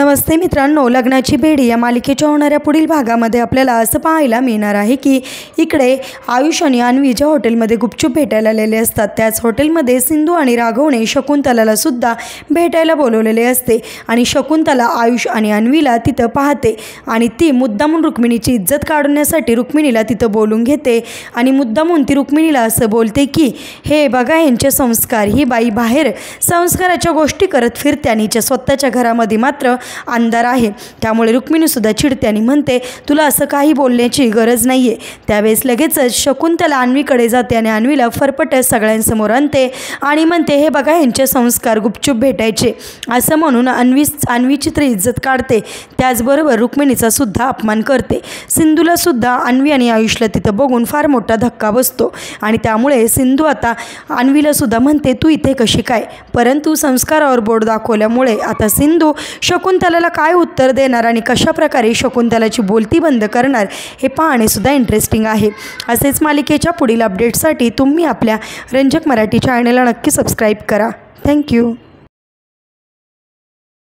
नमस्ते मित्रांनो, लग्नाची बेडी या मालिकेच्या होणाऱ्या पुढील भागामध्ये आपल्याला असं पाहायला मिळणार आहे की इकडे आयुष आणि अन्वी ज्या हॉटेलमध्ये गुपचूप भेटायला आलेले असतात त्याच हॉटेलमध्ये सिंधू आणि राघवने शकुंतलाला सुद्धा भेटायला बोलवलेले असते आणि शकुंतला आयुष आणि अन्वीला तिथं पाहते आणि ती मुद्दामून रुक्मिणीची इज्जत काढण्यासाठी रुक्मिणीला तिथं बोलून घेते आणि मुद्दामून ती रुक्मिणीला असं बोलते की हे बघा यांचे संस्कार, ही बाई बाहेर संस्काराच्या गोष्टी करत फिरते आणि स्वतःच्या घरामध्ये मात्र अंधार आहे। त्यामुळे रुक्मिणी सुद्धा चिडते आणि म्हणते तुला असं काही बोलण्याची गरज नाही आहे। त्यावेळेस लगेचच शकुंतला अन्वीकडे जाते आणि अन्वीला फरफट सगळ्यांसमोर आणते आणि म्हणते हे बघा यांचे संस्कार गुपचूप भेटायचे असं म्हणून अन्वीची तर इज्जत काढते, त्याचबरोबर रुक्मिणीचा सुद्धा अपमान करते। सिंधूला सुद्धा अन्वी आणि आयुषला तिथं बघून फार मोठा धक्का बसतो आणि त्यामुळे सिंधू आता अन्वीला सुद्धा म्हणते तू इथे कशी काय, परंतु संस्कारावर बोट दाखवल्यामुळे आता सिंधू शकुंतलाला काय उत्तर देणार आणि कशा प्रकारे शकुंतलाची बोलती बंद करणार हे पाहणे सुद्धा इंटरेस्टिंग आहे। असेच मालिकेच्या पुढील अपडेट्ससाठी तुम्ही आपल्या रंजक मराठी चॅनलला नक्की सबस्क्राईब करा। थँक्यू।